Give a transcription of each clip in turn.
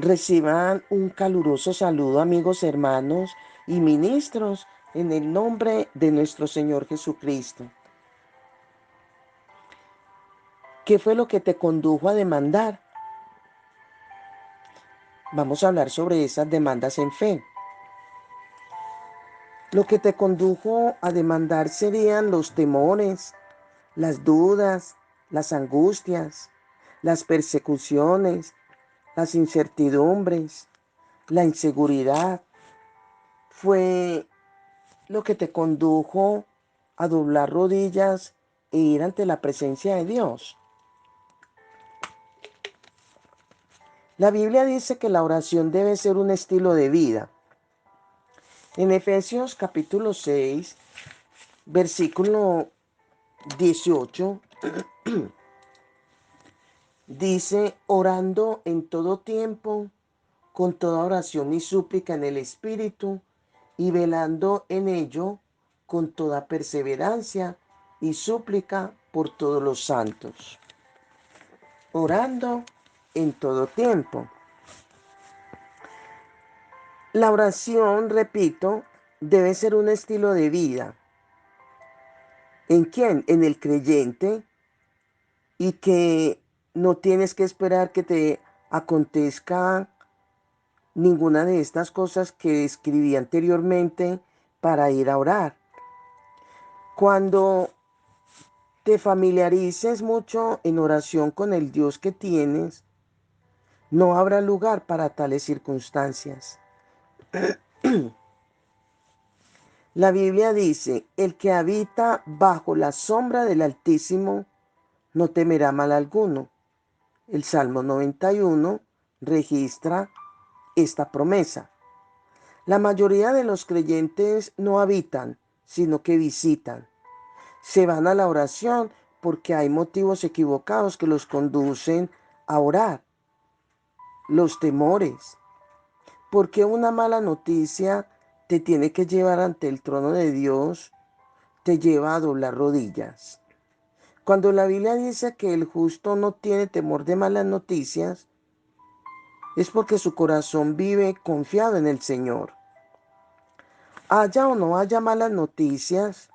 Reciban un caluroso saludo, amigos, hermanos y ministros, en el nombre de nuestro Señor Jesucristo. ¿Qué fue lo que te condujo a demandar? Vamos a hablar sobre esas demandas en fe. Lo que te condujo a demandar serían los temores, las dudas, las angustias, las persecuciones, las incertidumbres, la inseguridad. Fue lo que te condujo a doblar rodillas e ir ante la presencia de Dios. La Biblia dice que la oración debe ser un estilo de vida. En Efesios capítulo 6, versículo 18, dice, orando en todo tiempo, con toda oración y súplica en el Espíritu, y velando en ello con toda perseverancia y súplica por todos los santos. Orando en todo tiempo. La oración, repito, debe ser un estilo de vida. ¿En quién? En el creyente, y que no tienes que esperar que te acontezca ninguna de estas cosas que escribí anteriormente para ir a orar. Cuando te familiarices mucho en oración con el Dios que tienes, no habrá lugar para tales circunstancias. La Biblia dice, el que habita bajo la sombra del Altísimo no temerá mal alguno. El Salmo 91 registra esta promesa. La mayoría de los creyentes no habitan, sino que visitan. Se van a la oración porque hay motivos equivocados que los conducen a orar. Los temores. Porque una mala noticia te tiene que llevar ante el trono de Dios, te lleva a doblar rodillas. Cuando la Biblia dice que el justo no tiene temor de malas noticias, es porque su corazón vive confiado en el Señor. Haya o no haya malas noticias,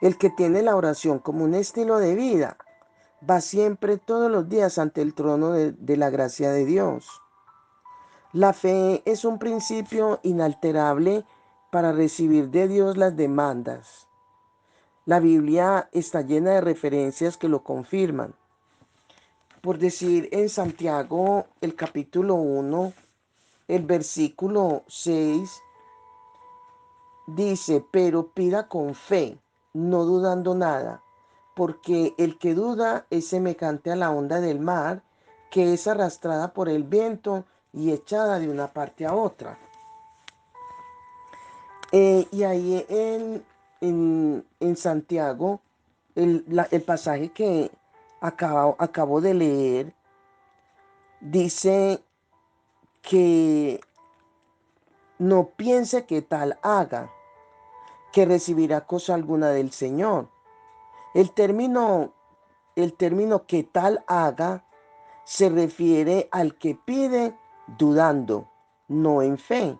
el que tiene la oración como un estilo de vida va siempre todos los días ante el trono de la gracia de Dios. La fe es un principio inalterable para recibir de Dios las demandas. La Biblia está llena de referencias que lo confirman. Por decir, en Santiago, el capítulo 1, el versículo 6, dice, pero pida con fe, no dudando nada, porque el que duda es semejante a la onda del mar, que es arrastrada por el viento y echada de una parte a otra. Y ahí en Santiago, el pasaje que acabo de leer, dice que no piense que tal haga, que recibirá cosa alguna del Señor. El término, el término que tal haga se refiere al que pide dudando, no en fe.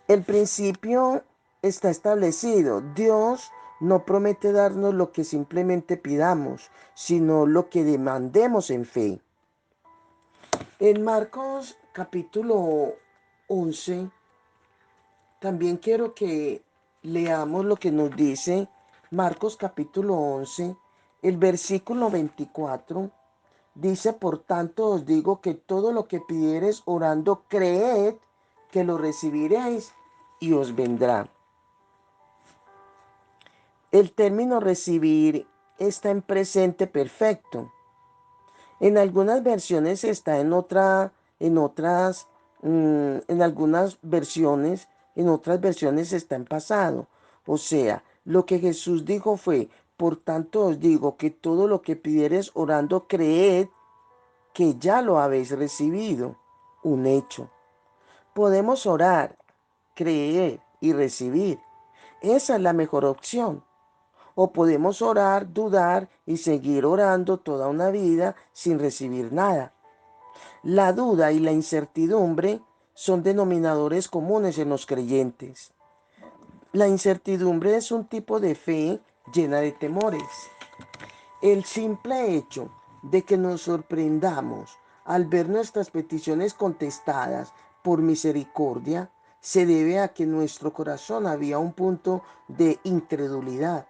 El principio está establecido. Dios no promete darnos lo que simplemente pidamos, sino lo que demandemos en fe. En Marcos capítulo 11, también quiero que leamos lo que nos dice Marcos capítulo 11, el versículo 24. Dice, por tanto os digo que todo lo que pidiereis orando, creed que lo recibiréis y os vendrá. El término recibir está en presente perfecto. En algunas versiones está en algunas versiones, en otras versiones está en pasado. O sea, lo que Jesús dijo fue, por tanto os digo que todo lo que pidiereis orando, creed que ya lo habéis recibido. Un hecho. Podemos orar, creer y recibir. Esa es la mejor opción. O podemos orar, dudar y seguir orando toda una vida sin recibir nada. La duda y la incertidumbre son denominadores comunes en los creyentes. La incertidumbre es un tipo de fe llena de temores. El simple hecho de que nos sorprendamos al ver nuestras peticiones contestadas por misericordia se debe a que en nuestro corazón había un punto de incredulidad.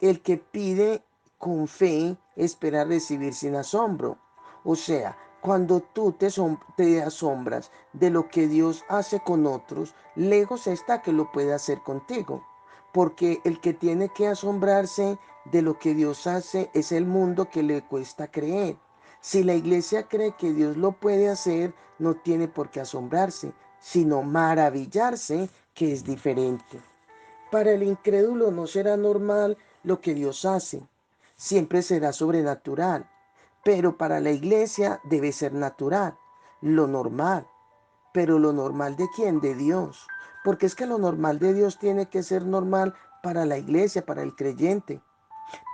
El que pide con fe espera recibir sin asombro. O sea, cuando tú te asombras de lo que Dios hace con otros, lejos está que lo pueda hacer contigo. Porque el que tiene que asombrarse de lo que Dios hace es el mundo que le cuesta creer. Si la iglesia cree que Dios lo puede hacer, no tiene por qué asombrarse, sino maravillarse, que es diferente. Para el incrédulo no será normal lo que Dios hace, siempre será sobrenatural, pero para la iglesia debe ser natural, lo normal. Pero lo normal de quién? De Dios. Porque es que lo normal de Dios tiene que ser normal para la iglesia, para el creyente.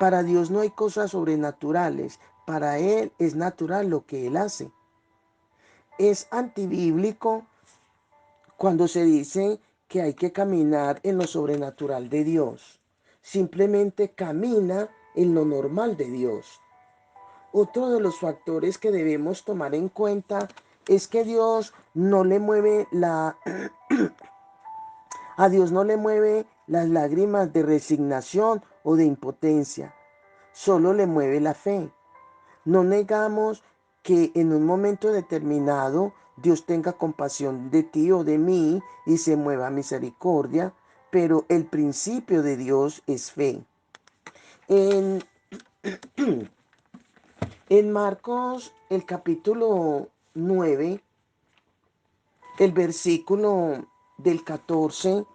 Para Dios no hay cosas sobrenaturales, para Él es natural lo que Él hace. Es antibíblico cuando se dice que hay que caminar en lo sobrenatural de Dios. Simplemente camina en lo normal de Dios. Otro de los factores que debemos tomar en cuenta es que a Dios no le mueve las lágrimas de resignación o de impotencia, solo le mueve la fe. No negamos que en un momento determinado Dios tenga compasión de ti o de mí y se mueva a misericordia, pero el principio de Dios es fe. En, en Marcos, el capítulo 9, el versículo del 14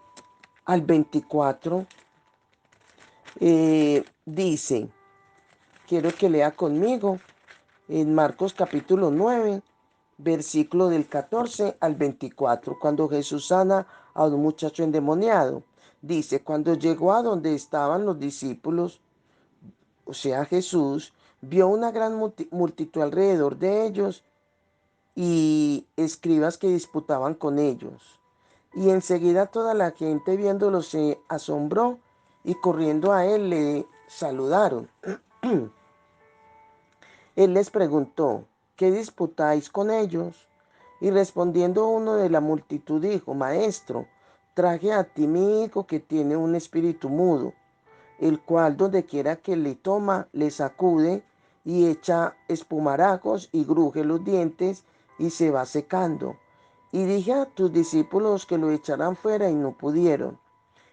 al 24, dice, quiero que lea conmigo, en Marcos capítulo 9, versículo del 14 al 24, cuando Jesús sana a un muchacho endemoniado. Dice, cuando llegó a donde estaban los discípulos, o sea Jesús, vio una gran multitud alrededor de ellos y escribas que disputaban con ellos. Y enseguida toda la gente viéndolo se asombró y corriendo a él le saludaron. Él les preguntó, ¿qué disputáis con ellos? Y respondiendo uno de la multitud dijo, Maestro, traje a ti mi hijo que tiene un espíritu mudo, el cual donde quiera que le toma, le sacude y echa espumarajos y gruje los dientes y se va secando. Y dije a tus discípulos que lo echaran fuera y no pudieron.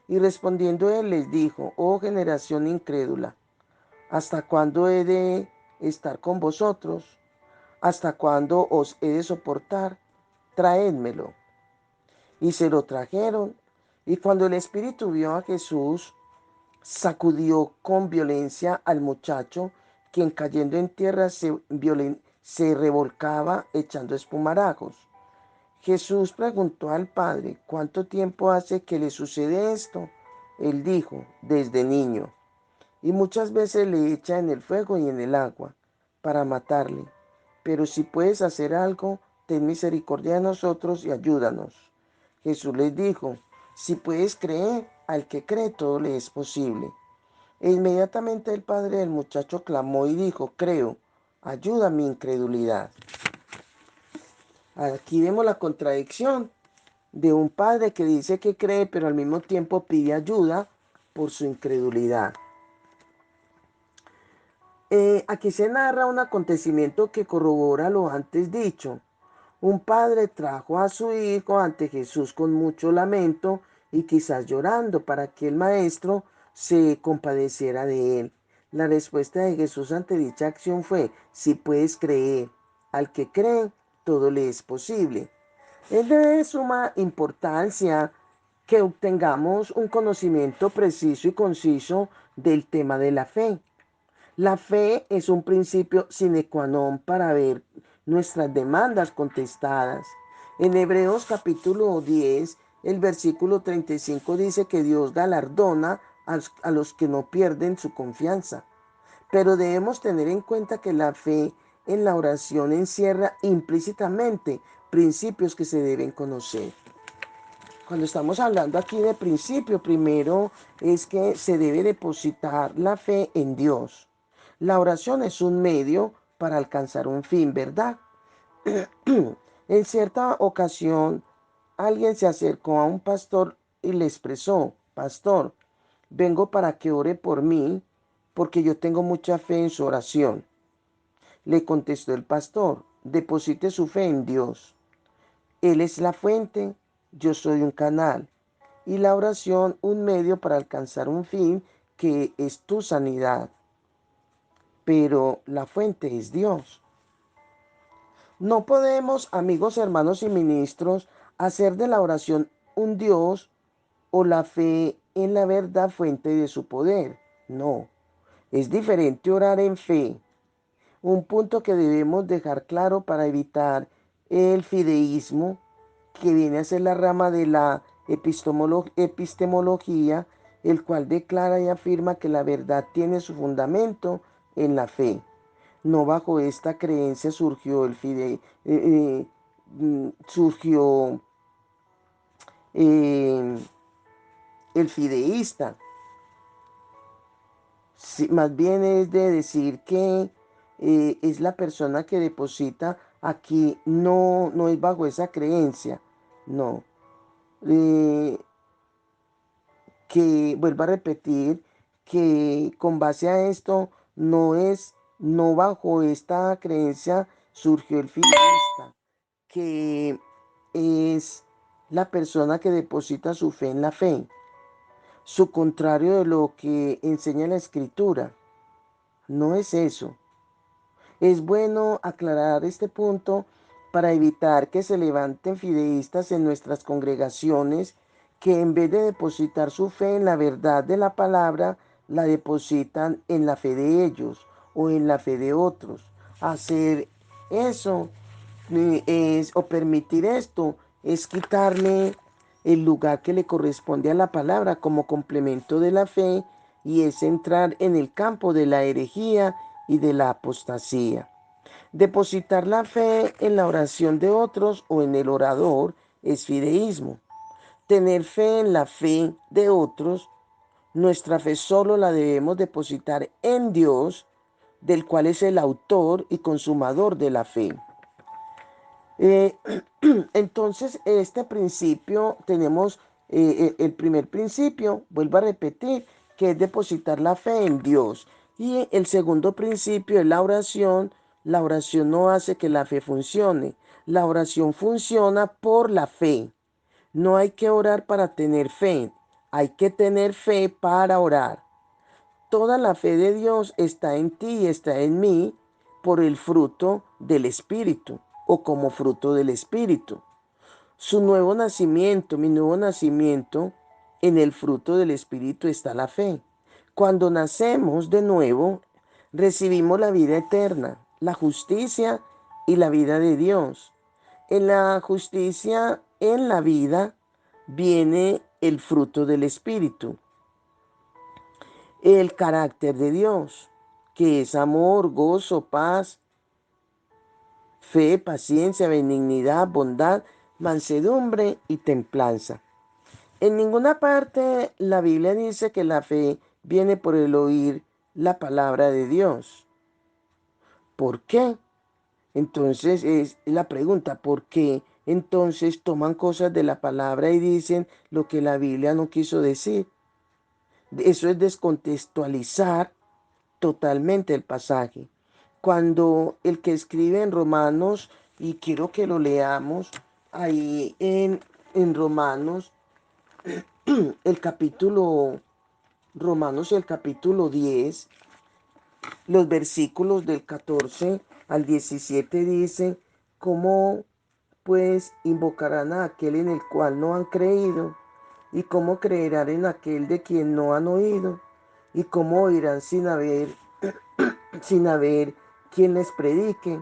Y respondiendo él les dijo, oh generación incrédula, ¿hasta cuándo he de estar con vosotros? ¿Hasta cuándo os he de soportar? Traédmelo. Y se lo trajeron. Y cuando el espíritu vio a Jesús, sacudió con violencia al muchacho, quien cayendo en tierra se revolcaba echando espumarajos. Jesús preguntó al padre, ¿cuánto tiempo hace que le sucede esto? Él dijo, desde niño. Y muchas veces le echa en el fuego y en el agua para matarle. Pero si puedes hacer algo, ten misericordia de nosotros y ayúdanos. Jesús les dijo, si puedes creer, al que cree todo le es posible. E inmediatamente el padre del muchacho clamó y dijo, creo, ayuda a mi incredulidad. Aquí vemos la contradicción de un padre que dice que cree, pero al mismo tiempo pide ayuda por su incredulidad. Aquí se narra un acontecimiento que corrobora lo antes dicho. Un padre trajo a su hijo ante Jesús con mucho lamento y quizás llorando para que el maestro se compadeciera de él. La respuesta de Jesús ante dicha acción fue, si puedes creer, al que cree, todo le es posible. Es de suma importancia que obtengamos un conocimiento preciso y conciso del tema de la fe. La fe es un principio sine qua non para ver nuestras demandas contestadas. En Hebreos capítulo 10, el versículo 35 dice que Dios galardona a los que no pierden su confianza. Pero debemos tener en cuenta que la fe en la oración encierra implícitamente principios que se deben conocer. Cuando estamos hablando aquí de principio, primero es que se debe depositar la fe en Dios. La oración es un medio para alcanzar un fin, ¿verdad? En cierta ocasión, alguien se acercó a un pastor y le expresó: pastor, vengo para que ore por mí, porque yo tengo mucha fe en su oración. Le contestó el pastor: deposite su fe en Dios. Él es la fuente, yo soy un canal, y la oración un medio para alcanzar un fin que es tu sanidad. Pero la fuente es Dios. No podemos, amigos, hermanos y ministros, hacer de la oración un Dios o la fe en la verdad fuente de su poder. No, es diferente orar en fe. Un punto que debemos dejar claro para evitar el fideísmo, que viene a ser la rama de la epistemología, el cual declara y afirma que la verdad tiene su fundamento en la fe. No bajo esta creencia surgió surgió eh, el fideísta. Sí, más bien es de decir que es la persona que deposita aquí, no es bajo esa creencia, no. Eh, que vuelvo a repetir que con base a esto no bajo esta creencia surgió el fideísta, que es la persona que deposita su fe en la fe, su contrario de lo que enseña la escritura. No es eso. Es bueno aclarar este punto para evitar que se levanten fideístas en nuestras congregaciones que en vez de depositar su fe en la verdad de la palabra, la depositan en la fe de ellos o en la fe de otros. Hacer eso o permitir esto es quitarle el lugar que le corresponde a la palabra como complemento de la fe, y es entrar en el campo de la herejía y de la apostasía. Depositar la fe en la oración de otros o en el orador es fideísmo. Tener fe en la fe de otros, nuestra fe solo la debemos depositar en Dios, del cual es el autor y consumador de la fe. Eh, entonces, este principio tenemos el primer principio, vuelvo a repetir, que es depositar la fe en Dios. Y el segundo principio es la oración. La oración no hace que la fe funcione. La oración funciona por la fe. No hay que orar para tener fe. Hay que tener fe para orar. Toda la fe de Dios está en ti y está en mí por el fruto del Espíritu o como fruto del Espíritu. Su nuevo nacimiento, mi nuevo nacimiento, en el fruto del Espíritu está la fe. Cuando nacemos de nuevo, recibimos la vida eterna, la justicia y la vida de Dios. En la justicia, en la vida, viene el fruto del Espíritu, el carácter de Dios, que es amor, gozo, paz, fe, paciencia, benignidad, bondad, mansedumbre y templanza. En ninguna parte la Biblia dice que la fe viene por el oír la palabra de Dios. ¿Por qué? Entonces es la pregunta: ¿por qué entonces toman cosas de la palabra y dicen lo que la Biblia no quiso decir? Eso es descontextualizar totalmente el pasaje. Cuando el que escribe en Romanos, y quiero que lo leamos ahí en Romanos, el capítulo, Romanos el capítulo 10, los versículos del 14 al 17 dice: ¿cómo pues invocarán a aquel en el cual no han creído? ¿Y cómo creerán en aquel de quien no han oído? ¿Y cómo oirán sin haber quien les predique?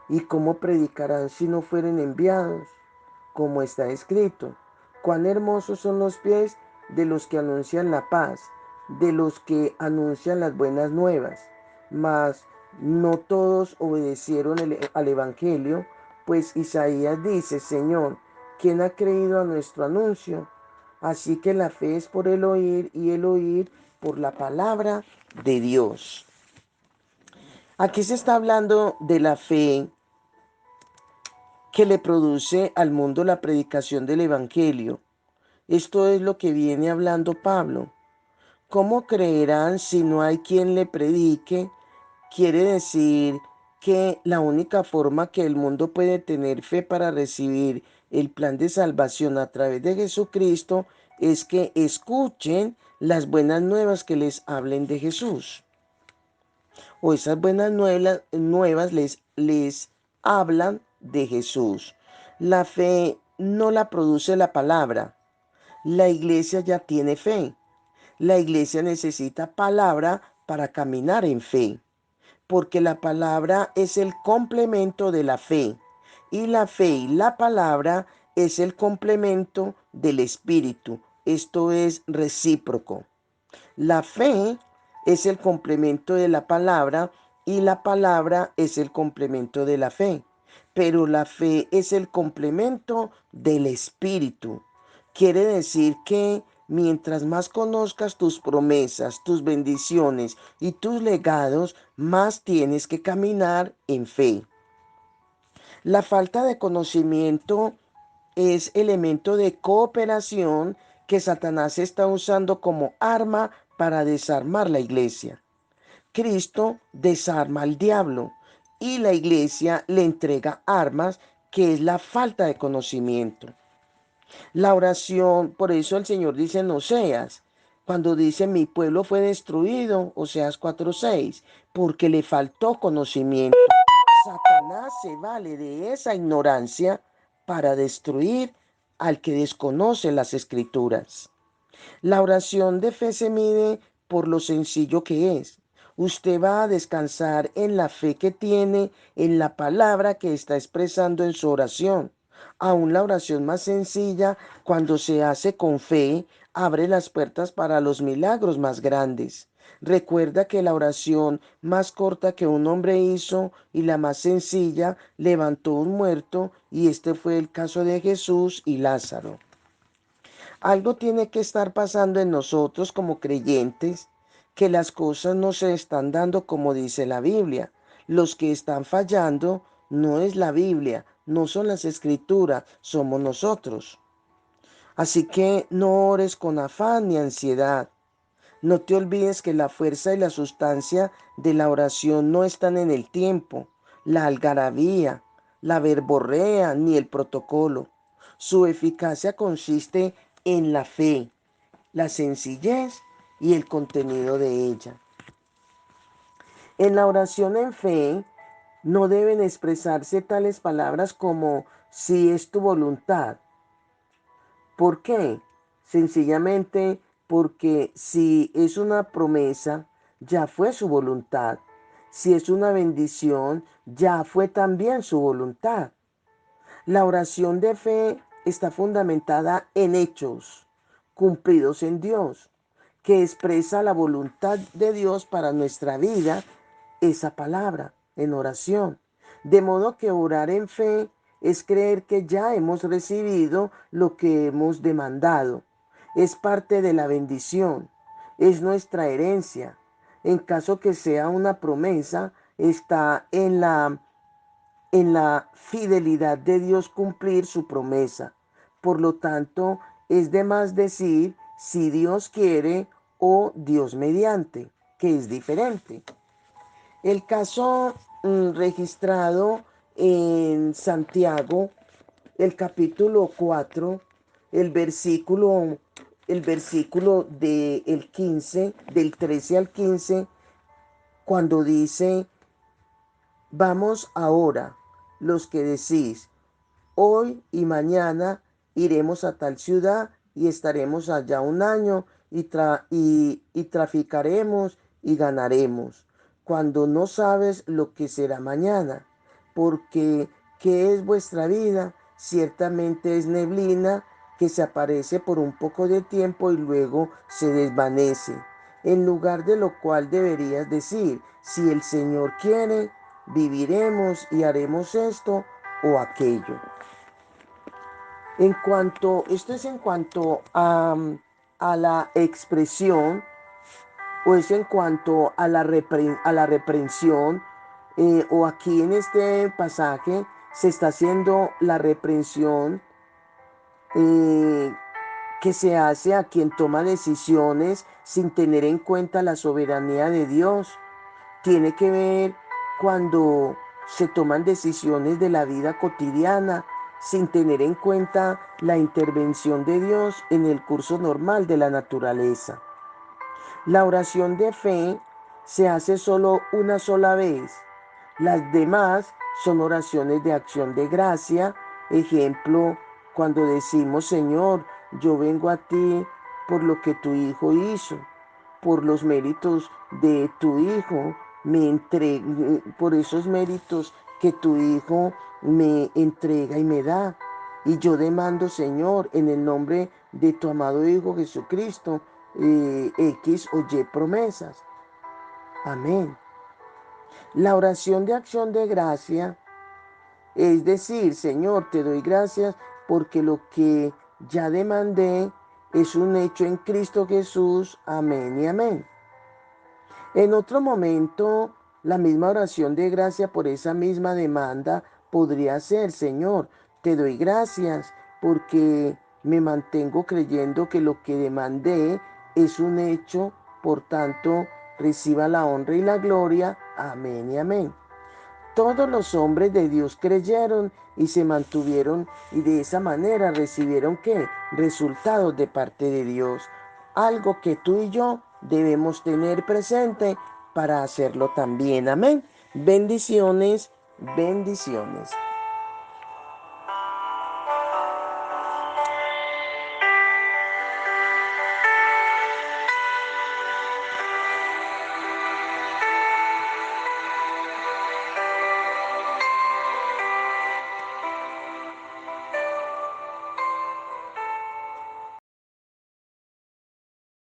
¿Y cómo predicarán si no fueren enviados? Como está escrito: cuán hermosos son los pies de los que anuncian la paz, de los que anuncian las buenas nuevas. Mas No todos obedecieron al Evangelio, pues Isaías dice, Señor, ¿quién ha creído a nuestro anuncio? Así que la fe es por el oír y el oír por la palabra de Dios. Aquí se está hablando de la fe que le produce al mundo la predicación del Evangelio. Esto es lo que viene hablando Pablo. ¿Cómo creerán si no hay quien le predique? Quiere decir que la única forma que el mundo puede tener fe para recibir el plan de salvación a través de Jesucristo es que escuchen las buenas nuevas que les hablen de Jesús. O esas buenas nuevas les hablan de Jesús. La fe no la produce la palabra. La iglesia ya tiene fe. La iglesia necesita palabra para caminar en fe, porque la palabra es el complemento de la fe, y la fe y la palabra es el complemento del espíritu. Esto es recíproco. La fe es el complemento de la palabra y la palabra es el complemento de la fe. Pero la fe es el complemento del espíritu. Quiere decir que mientras más conozcas tus promesas, tus bendiciones y tus legados, más tienes que caminar en fe. La falta de conocimiento es elemento de cooperación que Satanás está usando como arma para desarmar la iglesia. Cristo desarma al diablo y la iglesia le entrega armas, que es la falta de conocimiento. La oración, por eso el Señor dice en Oseas, cuando dice mi pueblo fue destruido, Oseas 4:6, porque le faltó conocimiento. Satanás se vale de esa ignorancia para destruir al que desconoce las escrituras. La oración de fe se mide por lo sencillo que es. Usted va a descansar en la fe que tiene, en la palabra que está expresando en su oración. Aún la oración más sencilla, cuando se hace con fe, abre las puertas para los milagros más grandes. Recuerda que la oración más corta que un hombre hizo y la más sencilla levantó un muerto, y este fue el caso de Jesús y Lázaro. Algo tiene que estar pasando en nosotros como creyentes, que las cosas no se están dando como dice la Biblia. Los que están fallando no es la Biblia, no son las escrituras, somos nosotros. Así que no ores con afán ni ansiedad. No te olvides que la fuerza y la sustancia de la oración no están en el tiempo, la algarabía, la verborrea ni el protocolo. Su eficacia consiste en la fe, la sencillez y el contenido de ella. En la oración en fe no deben expresarse tales palabras como si es tu voluntad. ¿Por qué? Sencillamente porque si es una promesa, ya fue su voluntad. Si es una bendición, ya fue también su voluntad. La oración de fe está fundamentada en hechos cumplidos en Dios, que expresa la voluntad de Dios para nuestra vida, esa palabra en oración. De modo que orar en fe es creer que ya hemos recibido lo que hemos demandado. Es parte de la bendición, es nuestra herencia. En caso que sea una promesa, está en la fidelidad de Dios cumplir su promesa. Por lo tanto, es de más decir si Dios quiere o Dios mediante, que es diferente. El caso registrado en Santiago, el capítulo 4, el versículo, del 15, del 13 al 15, cuando dice, vamos ahora, los que decís, hoy y mañana iremos a tal ciudad y estaremos allá un año y traficaremos y ganaremos, cuando no sabes lo que será mañana, porque ¿qué es vuestra vida? Ciertamente es neblina que se aparece por un poco de tiempo y luego se desvanece. en lugar de lo cual deberías decir, si el Señor quiere, viviremos y haremos esto o aquello. Esto es en cuanto a la expresión, o es en cuanto a la reprensión, o aquí en este pasaje se está haciendo la reprensión eh, que se hace a quien toma decisiones sin tener en cuenta la soberanía de Dios. Tiene que ver cuando se toman decisiones de la vida cotidiana sin tener en cuenta la intervención de Dios en el curso normal de la naturaleza. La oración de fe se hace solo una sola vez. Las demás son oraciones de acción de gracia. Ejemplo, cuando decimos, Señor, yo vengo a ti por lo que tu Hijo hizo, por los méritos de tu Hijo, por esos méritos que tu Hijo me entrega y me da. Y yo demando, Señor, en el nombre de tu amado Hijo Jesucristo, X o Y promesas. Amén. La oración de acción de gracia es decir, Señor, te doy gracias porque lo que ya demandé es un hecho en Cristo Jesús. Amén y amén. En otro momento, la misma oración de gracia por esa misma demanda podría ser, Señor, te doy gracias porque me mantengo creyendo que lo que demandé es un hecho, por tanto, reciba la honra y la gloria. Amén y amén. Todos los hombres de Dios creyeron y se mantuvieron y de esa manera recibieron ¿qué? Resultados de parte de Dios. Algo que tú y yo debemos tener presente para hacerlo también. Amén. Bendiciones, bendiciones.